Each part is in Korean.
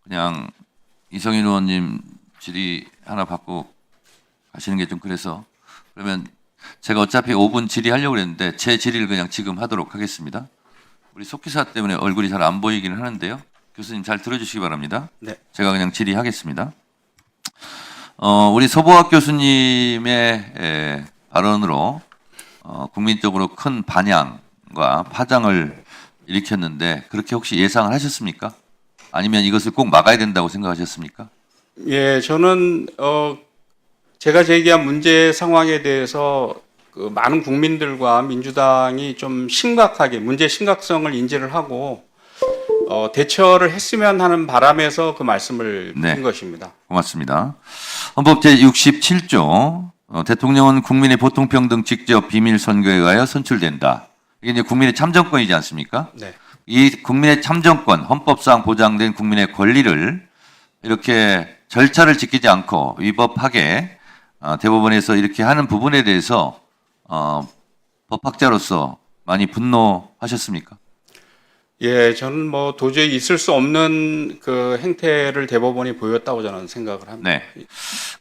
그냥 이성인 의원님 질의 하나 받고 가시는 게 좀 그래서 그러면 제가 어차피 5분 질의하려고 그랬는데 제 질의를 그냥 지금 하도록 하겠습니다. 우리 속기사 때문에 얼굴이 잘 안 보이기는 하는데요. 교수님 잘 들어주시기 바랍니다. 네. 제가 그냥 질의하겠습니다. 우리 서보학 교수님의 발언으로 국민적으로 큰 반향과 파장을 일으켰는데 그렇게 혹시 예상을 하셨습니까? 아니면 이것을 꼭 막아야 된다고 생각하셨습니까? 예, 저는 제가 제기한 문제 상황에 대해서 그 많은 국민들과 민주당이 좀 심각하게 문제 심각성을 인지를 하고 대처를 했으면 하는 바람에서 그 말씀을 드린 것입니다. 고맙습니다. 헌법 제67조 대통령은 국민의 보통평등 직접 비밀 선거에 의하여 선출된다. 이게 이제 국민의 참정권이지 않습니까? 네. 이 국민의 참정권, 헌법상 보장된 국민의 권리를 이렇게 절차를 지키지 않고 위법하게 대법원에서 이렇게 하는 부분에 대해서 법학자로서 많이 분노하셨습니까? 예, 저는 뭐 도저히 있을 수 없는 그 행태를 대법원이 보였다고 저는 생각을 합니다. 네.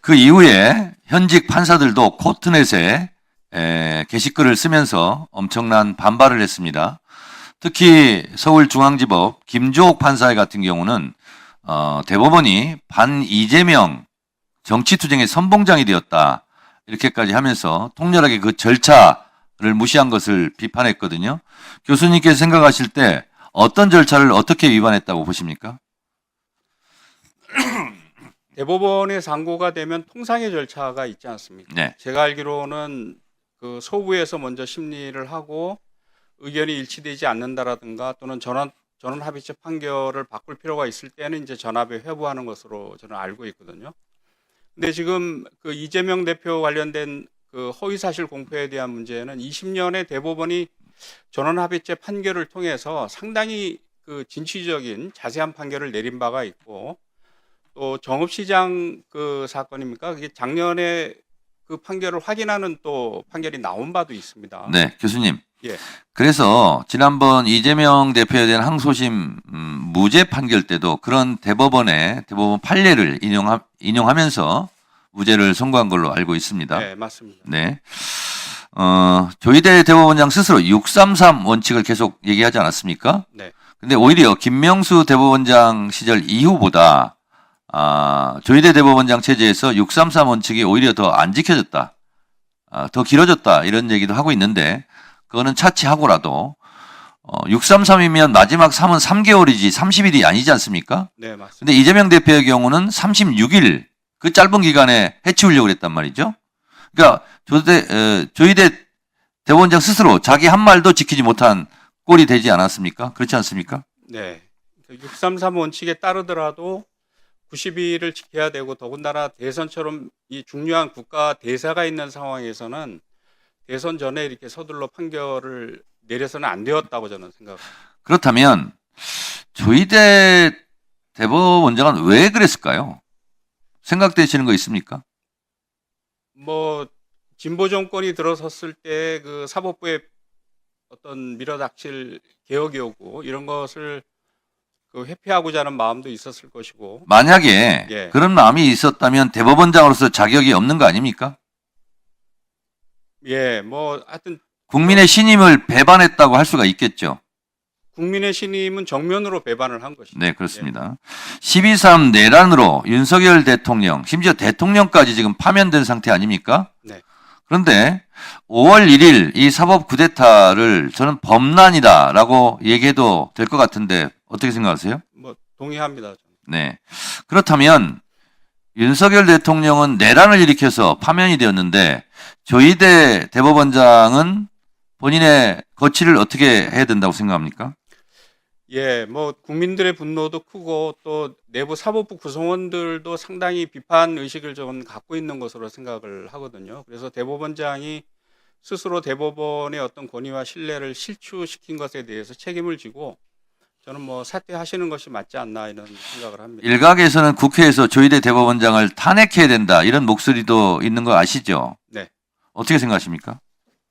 그 이후에 현직 판사들도 코트넷에 게시글을 쓰면서 엄청난 반발을 했습니다. 특히 서울중앙지법 김주옥 판사 같은 경우는 대법원이 반 이재명 정치투쟁의 선봉장이 되었다. 이렇게까지 하면서 통렬하게 그 절차를 무시한 것을 비판했거든요. 교수님께서 생각하실 때 어떤 절차를 어떻게 위반했다고 보십니까? 대법원의 상고가 되면 통상의 절차가 있지 않습니까? 네. 제가 알기로는 그 소부에서 먼저 심리를 하고 의견이 일치되지 않는다라든가 또는 전원 합의체 판결을 바꿀 필요가 있을 때는 이제 전합에 회부하는 것으로 저는 알고 있거든요. 근데 지금 그 이재명 대표 관련된 그 허위사실 공표에 대한 문제는 20년에 대법원이 전원합의체 판결을 통해서 상당히 그 진취적인 자세한 판결을 내린 바가 있고 또 정읍시장 그 사건입니까? 그게 작년에 그 판결을 확인하는 또 판결이 나온 바도 있습니다. 네, 교수님. 예. 그래서 지난번 이재명 대표에 대한 항소심 무죄 판결 때도 그런 대법원 판례를 인용하면서 무죄를 선고한 걸로 알고 있습니다. 네, 맞습니다. 네. 조희대 대법원장 스스로 633 원칙을 계속 얘기하지 않았습니까? 네. 근데 오히려 김명수 대법원장 시절 이후보다 조희대 대법원장 체제에서 633 원칙이 오히려 더 안 지켜졌다. 더 길어졌다. 이런 얘기도 하고 있는데 그거는 차치하고라도 633이면 마지막 3은 3개월이지 30일이 아니지 않습니까? 네, 맞습니다. 근데 이재명 대표의 경우는 36일 그 짧은 기간에 해치우려고 했단 말이죠. 그러니까 조희대 대법원장 스스로 자기 한 말도 지키지 못한 꼴이 되지 않았습니까? 그렇지 않습니까? 네. 633 원칙에 따르더라도 90일을 지켜야 되고 더군다나 대선처럼 이 중요한 국가 대사가 있는 상황에서는 대선 전에 이렇게 서둘러 판결을 내려서는 안 되었다고 저는 생각합니다. 그렇다면 조희대 대법원장은 왜 그랬을까요? 생각되시는 거 있습니까? 뭐 진보 정권이 들어섰을 때 그 사법부의 어떤 밀어닥칠 개혁 요구 이런 것을 그 회피하고자 하는 마음도 있었을 것이고 만약에 예. 그런 마음이 있었다면 대법원장으로서 자격이 없는 거 아닙니까? 예, 뭐 하여튼 국민의 신임을 배반했다고 할 수가 있겠죠. 국민의 신임은 정면으로 배반을 한 것이죠. 네, 그렇습니다. 12.3 내란으로 윤석열 대통령, 심지어 대통령까지 지금 파면된 상태 아닙니까? 네. 그런데 5월 1일 이 사법 쿠데타를 저는 범란이다라고 얘기해도 될 것 같은데 어떻게 생각하세요? 뭐 동의합니다. 저는. 네. 그렇다면 윤석열 대통령은 내란을 일으켜서 파면이 되었는데 조희대 대법원장은 본인의 거취를 어떻게 해야 된다고 생각합니까? 예, 뭐 국민들의 분노도 크고 또 내부 사법부 구성원들도 상당히 비판 의식을 좀 갖고 있는 것으로 생각을 하거든요. 그래서 대법원장이 스스로 대법원의 어떤 권위와 신뢰를 실추시킨 것에 대해서 책임을 지고 저는 뭐 사퇴하시는 것이 맞지 않나 이런 생각을 합니다. 일각에서는 국회에서 조희대 대법원장을 탄핵해야 된다 이런 목소리도 있는 거 아시죠? 네. 어떻게 생각하십니까?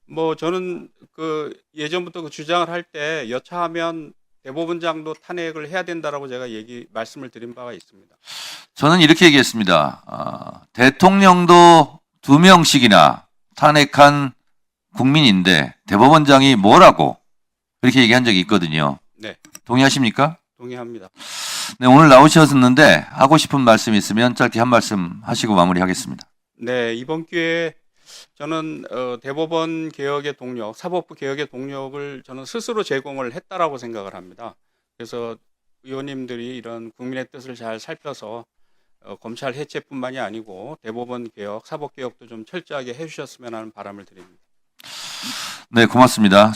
뭐 저는 그 예전부터 그 주장을 할 때 여차하면 대법원장도 탄핵을 해야 된다라고 제가 말씀을 드린 바가 있습니다. 저는 이렇게 얘기했습니다. 대통령도 2명씩이나 탄핵한 국민인데 대법원장이 뭐라고 그렇게 얘기한 적이 있거든요. 네, 동의하십니까? 동의합니다. 네, 오늘 나오셨는데 하고 싶은 말씀 있으면 짧게 한 말씀 하시고 마무리하겠습니다. 네, 이번 기회에 저는 대법원 개혁의 동력, 사법부 개혁의 동력을 저는 스스로 제공을 했다라고 생각을 합니다. 그래서 의원님들이 이런 국민의 뜻을 잘 살펴서 검찰 해체뿐만이 아니고 대법원 개혁, 사법 개혁도 좀 철저하게 해주셨으면 하는 바람을 드립니다. 네, 고맙습니다.